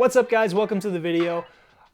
What's up guys, welcome to the video.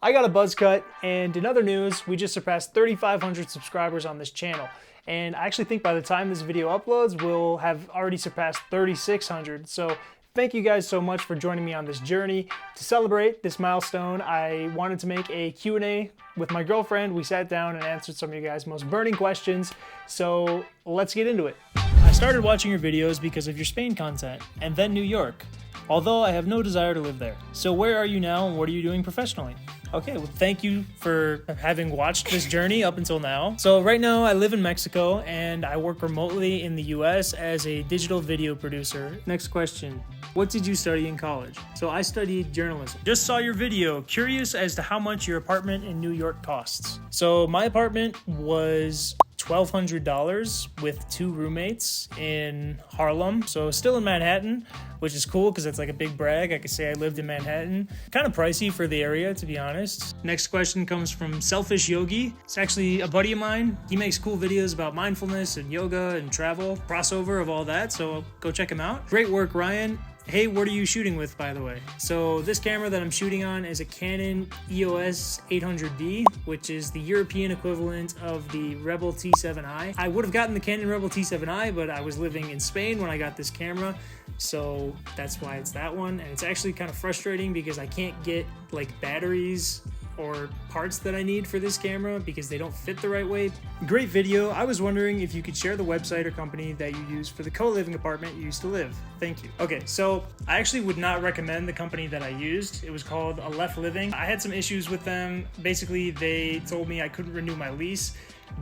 I got a buzz cut, and in other news, we just surpassed 3,500 subscribers on this channel. And I actually think by the time this video uploads, we'll have already surpassed 3,600. So thank you guys so much for joining me on this journey. To celebrate this milestone, I wanted to make a Q&A with my girlfriend. We sat down and answered some of you guys' most burning questions. So let's get into it. I started watching your videos because of your Spain content, and then New York. Although I have no desire to live there. So where are you now and what are you doing professionally? Okay, well thank you for having watched this journey up until now. So right now I live in Mexico and I work remotely in the US as a digital video producer. Next question. What did you study in college? So I studied journalism. Just saw your video. Curious as to how much your apartment in New York costs. So my apartment was $1,200 with 2 roommates in Harlem. So still in Manhattan, which is cool because it's like a big brag. I could say I lived in Manhattan. Kind of pricey for the area, to be honest. Next question comes from Selfish Yogi. It's actually a buddy of mine. He makes cool videos about mindfulness and yoga and travel, crossover of all that. So go check him out. Great work, Ryan. Hey, what are you shooting with, by the way? So this camera that I'm shooting on is a Canon EOS 800D, which is the European equivalent of the Rebel T7i. I would have gotten the Canon Rebel T7i, but I was living in Spain when I got this camera, so that's why it's that one. And it's actually kind of frustrating because I can't get like batteries or parts that I need for this camera because they don't fit the right way. Great video. I was wondering if you could share the website or company that you use for the co-living apartment you used to live. Thank you. Okay, so I actually would not recommend the company that I used. It was called Aleph Living. I had some issues with them. Basically, they told me I couldn't renew my lease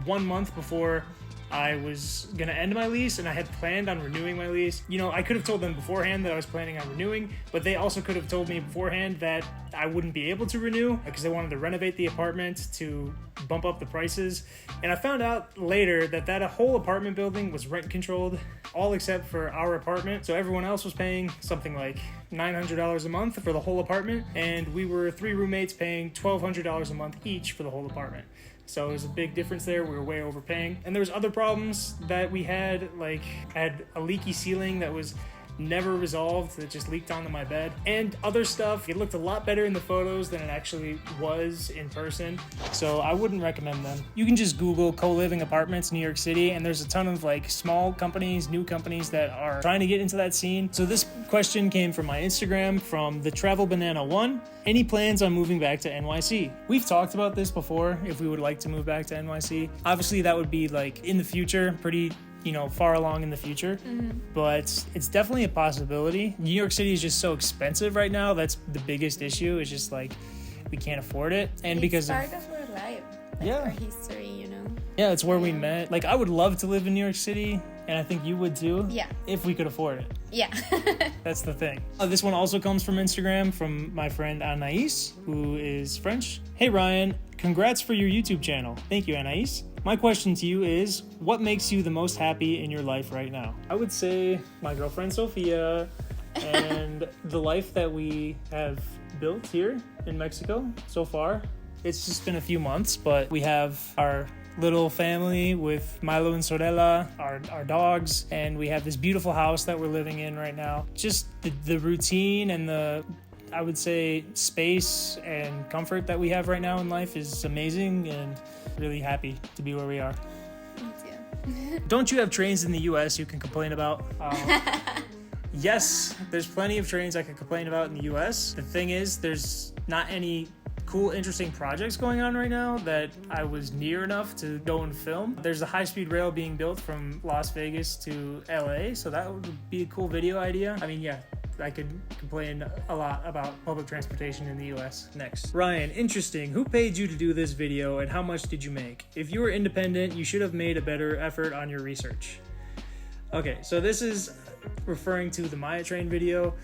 1 month before I was gonna end my lease, and I had planned on renewing my lease. You know, I could have told them beforehand that I was planning on renewing, but they also could have told me beforehand that I wouldn't be able to renew because they wanted to renovate the apartment to bump up the prices. And I found out later that that whole apartment building was rent controlled, all except for our apartment. So everyone else was paying something like $900 a month for the whole apartment, and we were 3 roommates paying $1,200 a month each for the whole apartment. So there's a big difference there. We were way overpaying. And there was other problems that we had, like I had a leaky ceiling that was never resolved, that just leaked onto my bed, and other stuff. It looked a lot better in the photos than it actually was in person, so I wouldn't recommend them. You can just Google co-living apartments New York City, and there's a ton of like small companies, new companies that are trying to get into that scene. So this question came from my Instagram from the Travel Banana 1. Any plans on moving back to NYC? We've talked about this before, if we would like to move back to NYC. Obviously that would be like in the future, pretty far along in the future, but it's definitely a possibility. New York City is just so expensive right now. That's the biggest issue. It's just like we can't afford it, and because it's part of our life, like our history, Yeah, it's where we met. Like I would love to live in New York City, and I think you would too. Yeah. If we could afford it. Yeah. That's the thing. This one also comes from Instagram from my friend Anais, who is French. Hey Ryan, congrats for your YouTube channel. Thank you, Anais. My question to you is, what makes you the most happy in your life right now? I would say my girlfriend Sophia and the life that we have built here in Mexico so far. It's just been a few months, but we have our little family with Milo and Sorella, our dogs, and we have this beautiful house that we're living in right now. Just the routine and the, I would say, space and comfort that we have right now in life is amazing, and really happy to be where we are. Me too. Don't you have trains in the US you can complain about? Yes, there's plenty of trains I could complain about in the US. The thing is, there's not any cool, interesting projects going on right now that I was near enough to go and film. There's a high-speed rail being built from Las Vegas to LA, so that would be a cool video idea. I mean, yeah, I could complain a lot about public transportation in the US. Next. Ryan, interesting. Who paid you to do this video and how much did you make? If you were independent, you should have made a better effort on your research. Okay, so this is referring to the Maya Train video.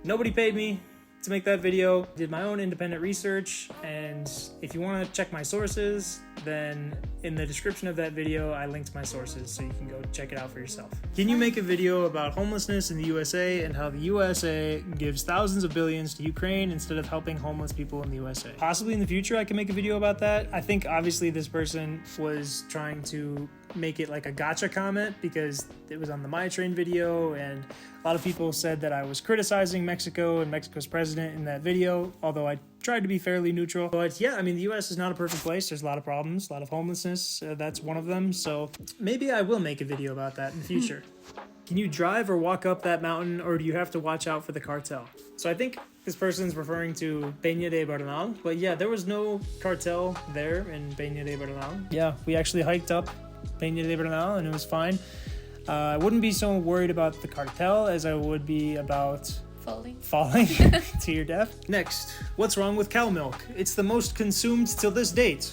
Nobody paid me to make that video. Did my own independent research, and if you want to check my sources, then in the description of that video I linked my sources so you can go check it out for yourself. Can you make a video about homelessness in the USA and how the USA gives thousands of billions to Ukraine instead of helping homeless people in the USA? Possibly in the future I can make a video about that. I think obviously this person was trying to make it like a gotcha comment because it was on the My Train video, and a lot of people said that I was criticizing Mexico and Mexico's president in that video, although I tried to be fairly neutral. But yeah, I mean, the US is not a perfect place. There's a lot of problems, a lot of homelessness. That's one of them. So maybe I will make a video about that in the future. Can you drive or walk up that mountain, or do you have to watch out for the cartel? So I think this person's referring to Peña de Bernal, but yeah, there was no cartel there in Peña de Bernal. Yeah, we actually hiked up Peña de Bernal and it was fine. I wouldn't be so worried about the cartel as I would be about falling to your death. Next, what's wrong with cow milk? It's the most consumed till this date.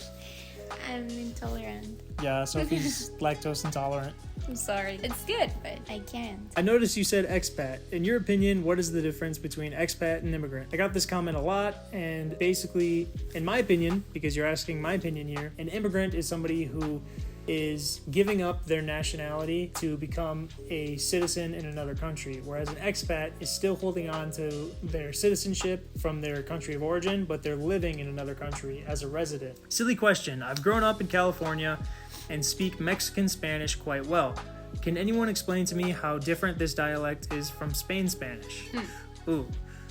I'm intolerant. Yeah, Sophie's lactose intolerant. I'm sorry. It's good, but I can't. I noticed you said expat. In your opinion, what is the difference between expat and immigrant? I got this comment a lot, and basically, in my opinion, because you're asking my opinion here, an immigrant is somebody who is giving up their nationality to become a citizen in another country, whereas an expat is still holding on to their citizenship from their country of origin, but they're living in another country as a resident. Silly question. I've grown up in California and speak Mexican Spanish quite well. Can anyone explain to me how different this dialect is from Spain Spanish? Ooh.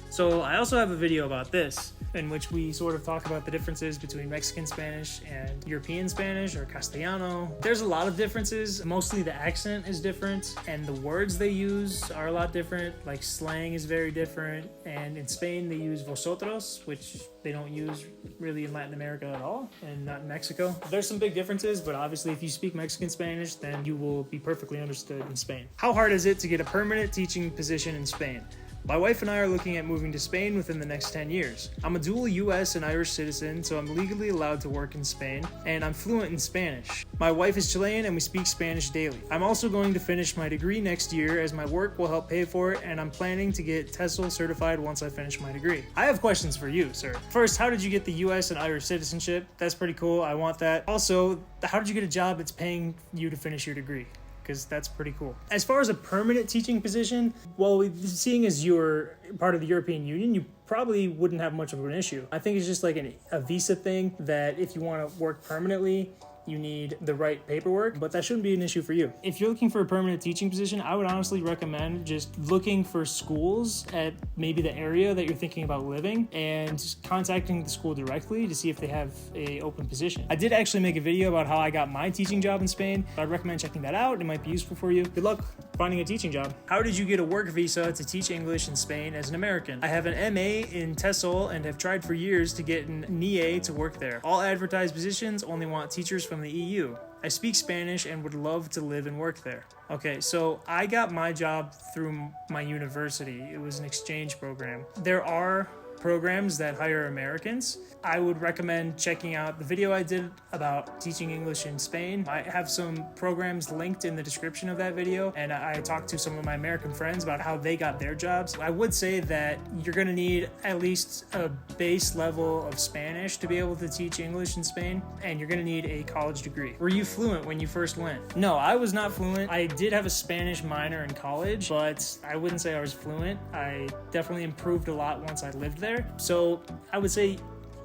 So I also have a video about this, in which we sort of talk about the differences between Mexican Spanish and European Spanish or Castellano. There's a lot of differences. Mostly the accent is different and the words they use are a lot different. Like slang is very different. And in Spain they use vosotros, which they don't use really in Latin America at all, and not in Mexico. There's some big differences, but obviously if you speak Mexican Spanish, then you will be perfectly understood in Spain. How hard is it to get a permanent teaching position in Spain? My wife and I are looking at moving to Spain within the next 10 years. I'm a dual US and Irish citizen, so I'm legally allowed to work in Spain, and I'm fluent in Spanish. My wife is Chilean and we speak Spanish daily. I'm also going to finish my degree next year as my work will help pay for it, and I'm planning to get TESOL certified once I finish my degree. I have questions for you, sir. First, how did you get the US and Irish citizenship? That's pretty cool, I want that. Also, how did you get a job that's paying you to finish your degree? Because that's pretty cool. As far as a permanent teaching position, well, seeing as you're part of the European Union, you probably wouldn't have much of an issue. I think it's just like a visa thing that if you want to work permanently, you need the right paperwork, but that shouldn't be an issue for you. If you're looking for a permanent teaching position, I would honestly recommend just looking for schools at maybe the area that you're thinking about living and just contacting the school directly to see if they have a open position. I did actually make a video about how I got my teaching job in Spain. I'd recommend checking that out. It might be useful for you. Good luck finding a teaching job. How did you get a work visa to teach English in Spain as an American? I have an MA in TESOL and have tried for years to get an NIE to work there. All advertised positions only want teachers from the EU. I speak Spanish and would love to live and work there. Okay, so I got my job through my university. It was an exchange program. There are programs that hire Americans. I would recommend checking out the video I did about teaching English in Spain. I have some programs linked in the description of that video, and I talked to some of my American friends about how they got their jobs. I would say that you're gonna need at least a base level of Spanish to be able to teach English in Spain, and you're gonna need a college degree. Were you fluent when you first went? No, I was not fluent. I did have a Spanish minor in college, but I wouldn't say I was fluent. I definitely improved a lot once I lived there. So I would say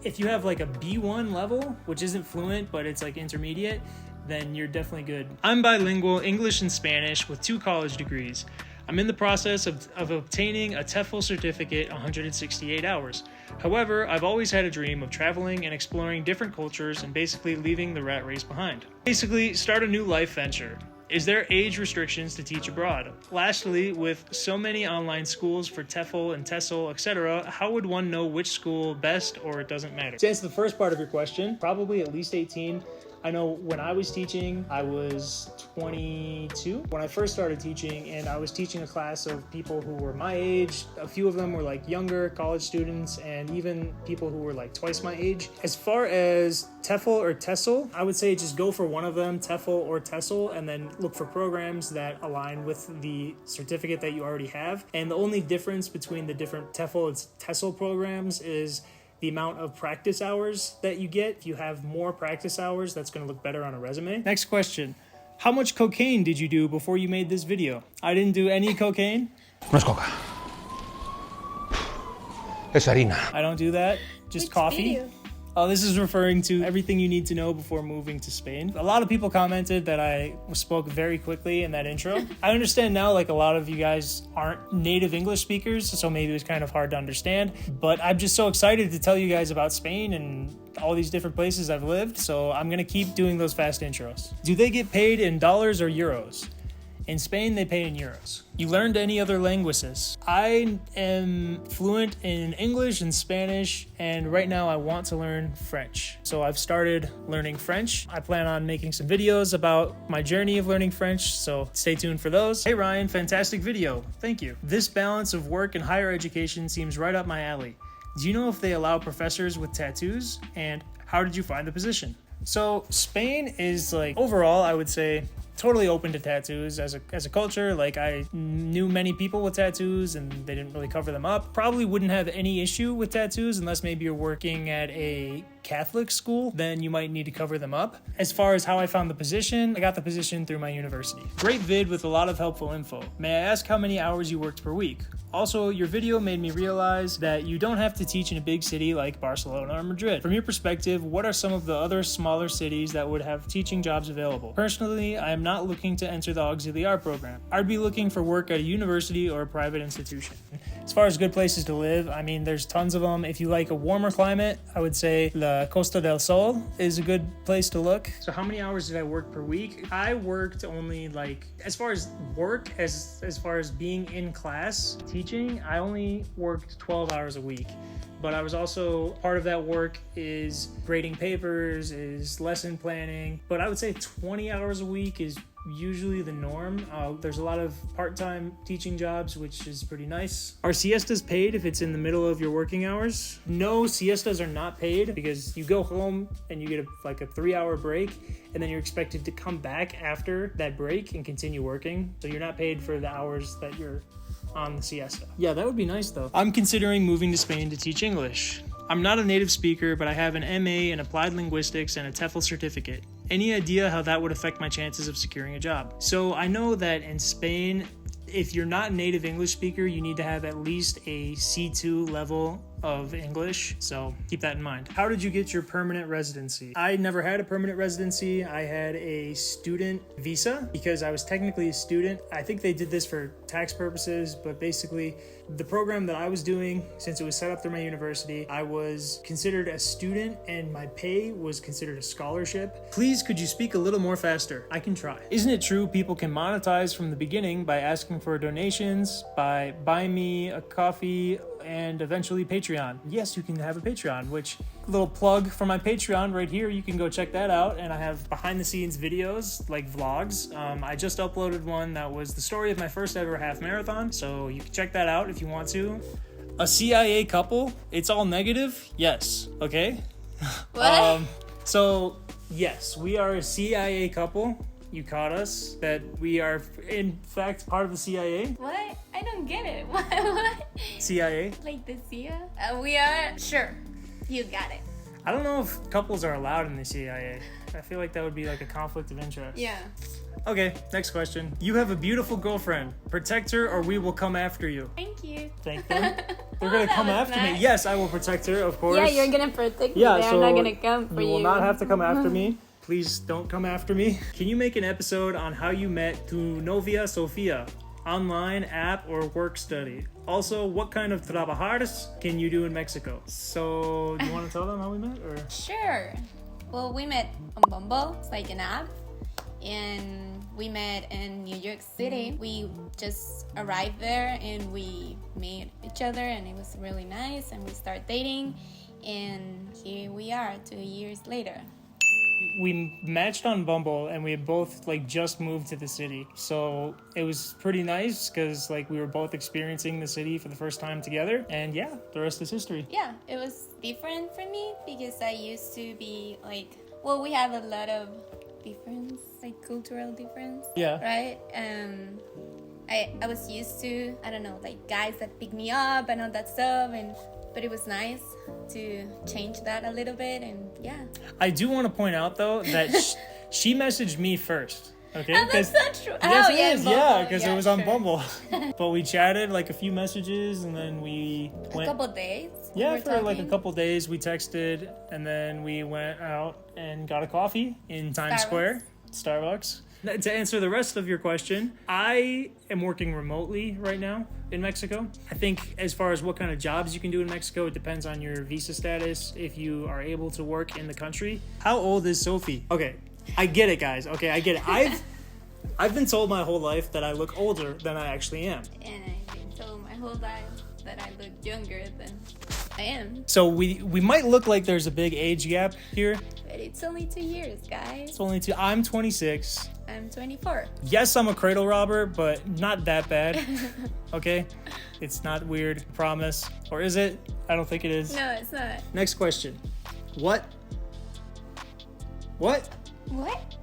if you have like a B1 level, which isn't fluent, but it's like intermediate, then you're definitely good. I'm bilingual, English and Spanish, with 2 college degrees. I'm in the process of obtaining a TEFL certificate 168 hours. However, I've always had a dream of traveling and exploring different cultures and basically leaving the rat race behind. Basically, start a new life venture. Is there age restrictions to teach abroad? Lastly, with so many online schools for TEFL and TESOL, etc., how would one know which school best, or it doesn't matter? To answer the first part of your question, probably at least 18. I know when I was teaching, I was 22 when I first started teaching, and I was teaching a class of people who were my age. A few of them were like younger college students, and even people who were like twice my age. As far as TEFL or TESOL, I would say just go for one of them, TEFL or TESOL, and then look for programs that align with the certificate that you already have. And the only difference between the different TEFL and TESOL programs is the amount of practice hours that you get. If you have more practice hours, that's going to look better on a resume. Next question. How much cocaine did you do before you made this video? I didn't do any cocaine. No es coca. Es harina. I don't do that. Just Which coffee. video? This is referring to everything you need to know before moving to Spain. A lot of people commented that I spoke very quickly in that intro. I understand now, like, a lot of you guys aren't native English speakers, so maybe it was kind of hard to understand. But I'm just so excited to tell you guys about Spain and all these different places I've lived, so I'm gonna keep doing those fast intros. Do they get paid in dollars or euros? In Spain, they pay in euros. You learned any other languages? I am fluent in English and Spanish, and right now I want to learn French. So I've started learning French. I plan on making some videos about my journey of learning French, so stay tuned for those. Hey Ryan, fantastic video. Thank you. This balance of work and higher education seems right up my alley. Do you know if they allow professors with tattoos? And how did you find the position? So Spain is, like, overall, I would say, totally open to tattoos as a culture. Like, I knew many people with tattoos and they didn't really cover them up. Probably wouldn't have any issue with tattoos unless maybe you're working at a Catholic school, then you might need to cover them up. As far as how I found the position, I got the position through my university. Great vid with a lot of helpful info. May I ask how many hours you worked per week? Also, your video made me realize that you don't have to teach in a big city like Barcelona or Madrid. From your perspective, what are some of the other smaller cities that would have teaching jobs available? Personally, I am not looking to enter the auxiliar program. I'd be looking for work at a university or a private institution. As far as good places to live, I mean, there's tons of them. If you like a warmer climate, I would say La Costa del Sol is a good place to look. So how many hours did I work per week? I worked only, like, as far as work, as far as being in class, teaching, I only worked 12 hours a week. But I was also, part of that work is grading papers, is lesson planning. But I would say 20 hours a week is usually the norm. There's a lot of part-time teaching jobs, which is pretty nice. Are siestas paid if it's in the middle of your working hours? No, siestas are not paid because you go home and you get a 3-hour break, and then you're expected to come back after that break and continue working. So you're not paid for the hours that you're on the siesta. Yeah, that would be nice though. I'm considering moving to Spain to teach English. I'm not a native speaker, but I have an MA in Applied Linguistics and a TEFL certificate. Any idea how that would affect my chances of securing a job? So I know that in Spain, if you're not a native English speaker, you need to have at least a C2 level of English, so keep that in mind. How did you get your permanent residency? I never had a permanent residency. I had a student visa because I was technically a student. I think they did this for tax purposes, but basically the program that I was doing, since it was set up through my university, I was considered a student and my pay was considered a scholarship. Please, could you speak a little more faster? I can try. Isn't it true people can monetize from the beginning by asking for donations, by buying me a coffee, and eventually Patreon? Yes, you can have a Patreon, which, little plug for my Patreon right here, you can go check that out. And I have behind the scenes videos, like vlogs. I just uploaded one that was the story of my first ever half marathon, so you can check that out if you want to. A CIA couple, it's all negative? Yes, okay? What? So yes, we are a CIA couple. You caught us, that we are in fact part of the CIA. What? I don't get it. What? CIA? Like the CIA? We are? Sure. You got it. I don't know if couples are allowed in the CIA. I feel like that would be like a conflict of interest. Yeah. Okay, next question. You have a beautiful girlfriend. Protect her or we will come after you. Thank you. Thank them. They're gonna that come was after me. nice. Yes, I will protect her, of course. Yeah, you're gonna protect me. Yeah, They're so not gonna come for you you. will not have to come after me. Please don't come after me. Can you make an episode on how you met tu novia Sofia? Online, app, or work study? Also, what kind of trabajares can you do in Mexico? So, do you want to tell them how we met? Or Sure. Well, we met on Bumble. It's like an app. And we met in New York City. We just arrived there and we met each other and it was really nice and we started dating. And here we are 2 years later. we matched on Bumble and we had both like just moved to the city. So it was pretty nice because like we were both experiencing the city for the first time together. And yeah, the rest is history. Yeah, it was different for me because I used to be like, well, we have a lot of difference, like cultural difference. Yeah. Right? I was used to, I don't know, like guys that pick me up and all that stuff, but it was nice to change that a little bit, and yeah. I do want to point out though that she messaged me first. Okay, Oh, that's not true. Yes, Oh, it yeah, is. Bumble. Yeah, because Yeah, it was on sure. Bumble. But we chatted like a few messages, and then we A went. couple days. Yeah, were for like a talking. couple days we texted, and then we went out and got a coffee in Times Square, Starbucks. To answer the rest of your question, I am working remotely right now in Mexico. I think as far as what kind of jobs you can do in Mexico, it depends on your visa status, if you are able to work in the country. How old is Sophie? Okay, I get it, guys. Okay, I get it. I've been told my whole life that I look older than I actually am. And I've been told my whole life that I look younger than I am. So we might look like there's a big age gap here. But it's only 2 years, guys. It's only two. I'm 26. I'm 24. Yes, I'm a cradle robber, but not that bad. Okay? It's not weird, promise. Or is it? I don't think it is. No, it's not. Next question. What? What? What?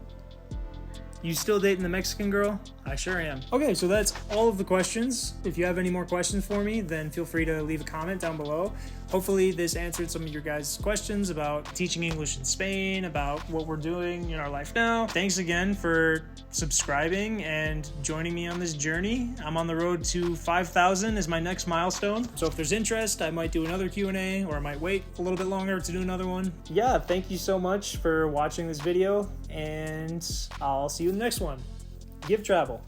You still dating the Mexican girl? I sure am. Okay, so that's all of the questions. If you have any more questions for me, then feel free to leave a comment down below. Hopefully this answered some of your guys' questions about teaching English in Spain, about what we're doing in our life now. Thanks again for subscribing and joining me on this journey. I'm on the road to 5,000 is my next milestone. So if there's interest, I might do another Q&A, or I might wait a little bit longer to do another one. Yeah, thank you so much for watching this video, and I'll see you in the next one. Give travel.